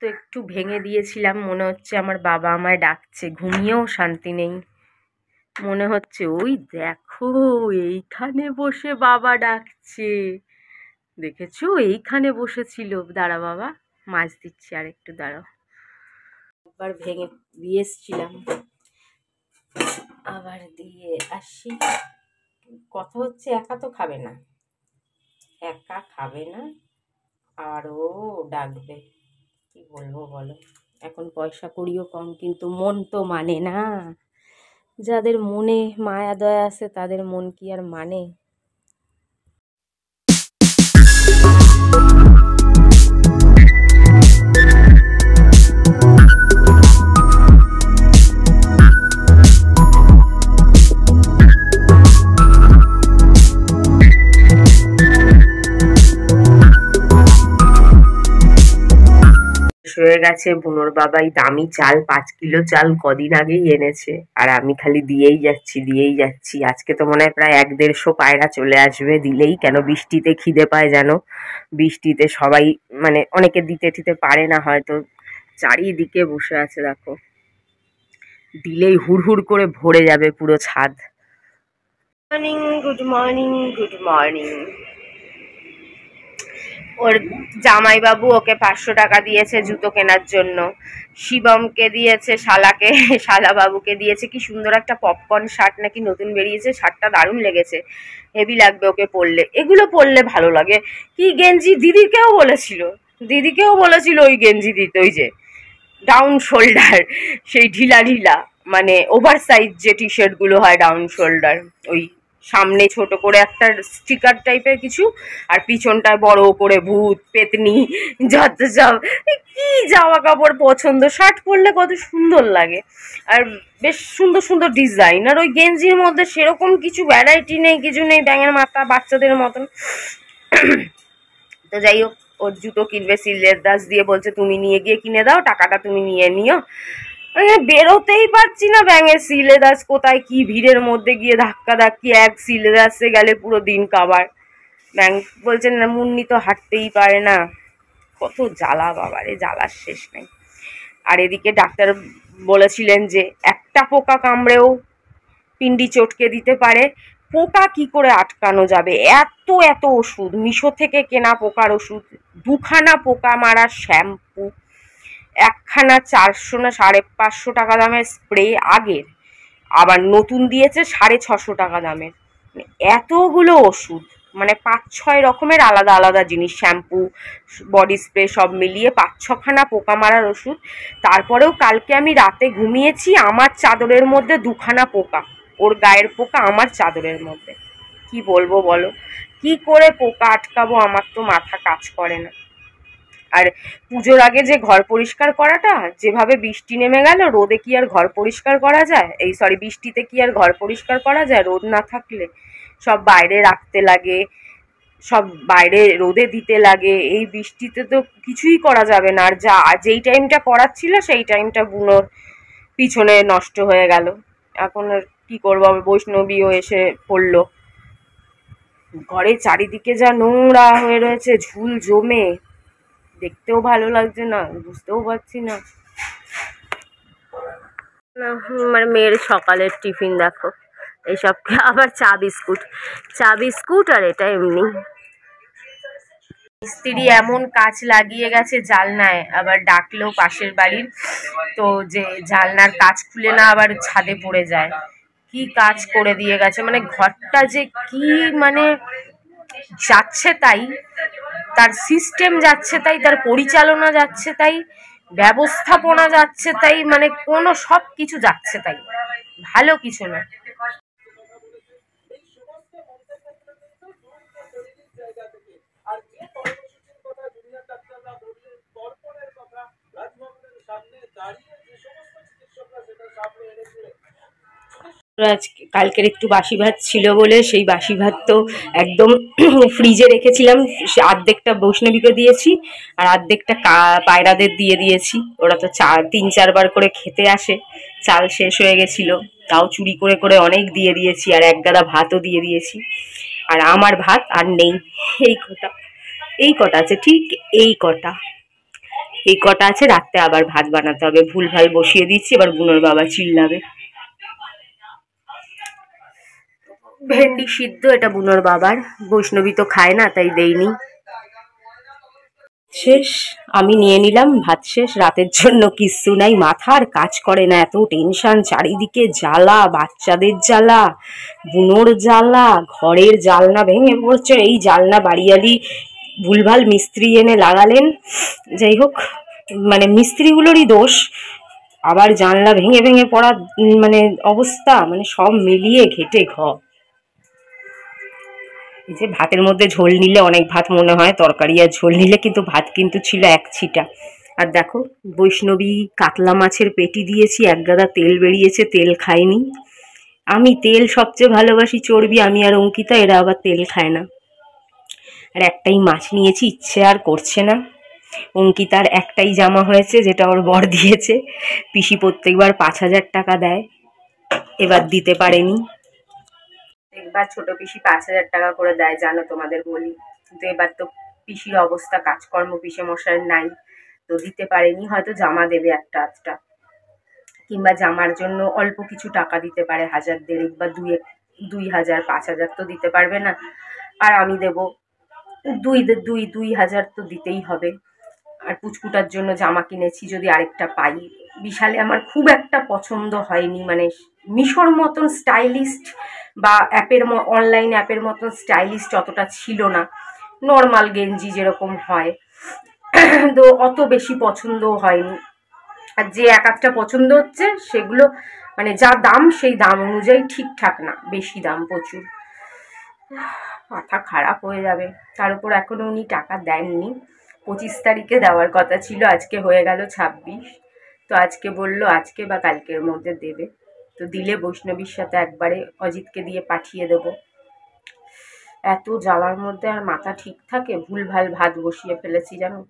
তো একটু ভেঙে দিয়েছিলাম, মনে হচ্ছে আমার বাবা আমায় ডাকছে, ঘুমিয়েও শান্তি নেই। মনে হচ্ছে ওই দেখো এইখানে বসে বাবা ডাকছে, দেখেছো এইখানে বসেছিল। দাঁড়া বাবা, মাছ দিচ্ছি, আর একটু দাঁড়াও। একবার ভেঙে দিয়ে এসছিলাম, আবার দিয়ে আসি। কথা হচ্ছে একা তো খাবে না, একা খাবে না, আরও ডাকবে। কি বলবো বলো, এখন পয়সা কড়িও কম, কিন্তু মন তো মানে না। যাদের মনে মায়া দয়া আছে তাদের মন কি আর মানে? হয়ে গেছে। বুনোর বাবাই দামি চাল, 5 কিলো চাল কদিন আগেই এনেছে, আর আমি খালি দিয়েই যাচ্ছি। আজকে তো মনে হয় প্রায় 1-150 পায়রা চলে আসবে দিলেই। কেন বৃষ্টিতে খিদে পায় জানো, বৃষ্টিতে সবাই মানে অনেকে দিতে ঠিতে পারে না হয়তো, চারিদিকে বসে আছে দেখো, দিলেই হুড় করে ভরে যাবে পুরো ছাদ। Morning, good morning, good morning. ওর জামাইবাবু ওকে 500 টাকা দিয়েছে জুতো কেনার জন্য, শিবমকে দিয়েছে, শালাকে, শালাবাবুকে দিয়েছে। কি সুন্দর একটা পপকর্ন শার্ট নাকি নতুন বেরিয়েছে, শার্টটা দারুণ লেগেছে, হেভি লাগবে ওকে পরলে। এগুলো পরলে ভালো লাগে। কি গেঞ্জি দিদিকেও বলেছিল ওই গেঞ্জি দিতে, ওই যে ডাউন শোল্ডার, সেই ঢিলা ঢিলা মানে ওভার সাইজ যে টি শার্ট গুলো হয় ডাউন শোল্ডার, ওই সামনে ছোট করে একটা স্টিকার টাইপের কিছু, আর পিছনটায় বড় করে ভূত পেতনি যত সব। কি জামা কাপড় পছন্দ, শার্ট পরলে কত সুন্দর লাগে, আর বেশ সুন্দর সুন্দর ডিজাইন। আর ওই গেঞ্জির মধ্যে সেরকম কিছু ভ্যারাইটি নেই, কিছু নেই, ব্যাঙের মাথা বাচ্চাদের মতন। তো যাই হোক, ওর জুতো কিনবে সিলের দাস দিয়ে, বলছে তুমি নিয়ে গিয়ে কিনে দাও, টাকাটা তুমি নিয়ে নিও। বেরোতেই পারছি না, ব্যাঙের সিলেদাস কোথায়, কি ভিড়ের মধ্যে গিয়ে ধাক্কা ধাক্কি, এক সিলেদাসে গেলে পুরো দিন কাবার। ব্যাঙ বলছেন না, মুন্নি তো হাঁটতেই পারে না। কত জ্বালা বাবারে, জ্বালার শেষ নেই। আর এদিকে ডাক্তার বলেছিলেন যে একটা পোকা কামড়েও পিন্ডি চটকে দিতে পারে। পোকা কি করে আটকানো যাবে, এত এত ওষুধ, মিশো থেকে কেনা পোকার ওষুধ, 2খানা পোকা মারার শ্যাম্পু, 1খানা 400 না 550 টাকা দামের স্প্রে আগের, আবার নতুন দিয়েছে 650 টাকা দামের। এতগুলো ওষুধ, মানে 5-6 রকমের আলাদা আলাদা জিনিস, শ্যাম্পু, বডি স্প্রে, সব মিলিয়ে 5-6খানা পোকা মারার ওষুধ। তারপরেও কালকে আমি রাতে ঘুমিয়েছি, আমার চাদরের মধ্যে 2খানা পোকা, ওর গায়ের পোকা আমার চাদরের মধ্যে। কি বলবো বলো, কি করে পোকা আটকাবো, আমার তো মাথা কাজ করে না। আর পুজোর আগে যে ঘর পরিষ্কার করাটা, যেভাবে বৃষ্টি নেমে গেল, রোদে কি আর ঘর পরিষ্কার করা যায়, এই সরি বৃষ্টিতে কি আর ঘর পরিষ্কার করা যায়, রোদ না থাকলে সব বাইরে রাখতে লাগে, সব বাইরে রোদে দিতে লাগে। এই বৃষ্টিতে তো কিছুই করা যাবে না। আর যেই টাইমটা করার ছিল সেই টাইমটা বুনোর পিছনে নষ্ট হয়ে গেল। এখন আর কি করবো, বৈষ্ণবীও এসে পড়লো। ঘরে চারিদিকে যা নোংরা হয়ে রয়েছে, ঝুল জমে, দেখতেও ভালো লাগছে না, বুঝতেও পারছি না। আমার মেয়ের সকালের টিফিন দেখো, এইসব, আবার চা বিস্কুট আর এটা এমনি। মিস্ত্রি এমন কাজ লাগিয়ে গেছে জালনায়, আবার ডাকলেও পাশের বাড়ির, তো যে জালনার কাজ খুলে না আবার ছাদে পড়ে যায়। কি কাজ করে দিয়ে গেছে, মানে ঘরটা যে কি মানে যাচ্ছে তাই, তার সিস্টেম যাচ্ছে তাই, তার পরিচালনা যাচ্ছে তাই, ব্যবস্থাপনা যাচ্ছে তাই, মানে কোনো সব কিছু যাচ্ছে তাই, ভালো কিছু না। কালকের একটু বাসি ভাত ছিল বলে সেই বাসি ভাত তো একদম ফ্রিজে রেখেছিলাম, অর্ধেকটা বৈষ্ণবীকে দিয়েছি আর অর্ধেকটা পায়রাদের দিয়ে দিয়েছি। ওরা তো 3-4 বার করে খেতে আসে, চাল শেষ হয়ে গেছিল, তাও চুরি করে করে অনেক দিয়ে দিয়েছি, আর 1 গাদা ভাতও দিয়ে দিয়েছি। আর আমার ভাত আর নেই, এই কটা আছে, ঠিক এই কটা, এই কটা আছে, রাত্রে আবার ভাত বানাতে হবে। ভুল ভাল বসিয়ে দিচ্ছি, এবার বুনোর বাবা চিল্লাবে। ভেন্ডি সিদ্ধ, এটা বুনোর বাবার, বৈষ্ণবী তো খায় না তাই দেইনি। শেষ, আমি নিয়ে নিলাম, ভাত শেষ। রাতের জন্য কিচ্ছু নাই, মাথার কাজ করে না, এত টেনশন, চারিদিকে জ্বালা, বাচ্চাদের জ্বালা, বুনোর জ্বালা, ঘরের জালনা ভেঙে পড়ছে। এই জালনা বাড়িয়ালি ভুলভাল মিস্ত্রি এনে লাগালেন, যাই হোক মানে মিস্ত্রিগুলোরই দোষ। আবার জানলা ভেঙে ভেঙে পড়া মানে অবস্থা, মানে সব মিলিয়ে ঘেটে এই যে ভাতের মধ্যে ঝোল নিলে অনেক ভাত মনে হয়, তরকারি আর ঝোল নিলে কিন্তু ভাত কিন্তু ছিল এক ছিটা। আর দেখো বৈষ্ণবী কাতলা মাছের পেটি দিয়েছি, এক গাদা তেল বেরিয়েছে, তেল খাইনি। আমি তেল সবচেয়ে ভালোবাসি, চর্বি আমি আর অঙ্কিতা, এরা আবার তেল খায় না। আর একটাই মাছ নিয়েছি, ইচ্ছে আর করছে না। অঙ্কিতার একটাই জামা হয়েছে, যেটা ওর বর দিয়েছে। পিসি প্রত্যেকবার 5,000 টাকা দেয়, এবার দিতে পারেনি। একবার ছোট পিসি 5,000 টাকা করে দেয়, জানো তোমাদের বলি, কিন্তু এবার তো পিসির অবস্থা, কাজকর্ম পিসে মশাই নাই, তো দিতে পারেনি। হয়তো জামা দেবে একটা আধটা, কিংবা জামার জন্য অল্প কিছু টাকা দিতে পারে, 1,000 1,500 বা 2,000 5,000 তো দিতে পারবে না। আর আমি দেবো 2,000 তো দিতেই হবে। আর পুচকুটার জন্য জামা কিনেছি, যদি আরেকটা পাই। বিশালে আমার খুব একটা পছন্দ হয়নি, মানে মিশোর মতন স্টাইলিস্ট বা অনলাইন অ্যাপের মতন স্টাইলিস্ট অতটা ছিল না। নর্মাল গেঞ্জি যেরকম হয়, তো অত বেশি পছন্দ হয়নি। আর যে এক একটা পছন্দ হচ্ছে সেগুলো মানে যা দাম, সেই দাম অনুযায়ী ঠিকঠাক না, বেশি দাম প্রচুর। মাথা খারাপ হয়ে যাবে। তার উপর এখনো উনি টাকা দেননি, 25 তারিখে দেওয়ার কথা ছিল, আজকে হয়ে গেল 26। তো আজকে বললো আজকে বা কালকের মধ্যে দেবে। তো দিলে বৈষ্ণবীর সাথে একবারে অজিতকে দিয়ে পাঠিয়ে দেব। এত জ্বালার মধ্যে আর মাথা ঠিক থাকে, ভুলভাল ভাত বসিয়ে ফেলেছি জানো।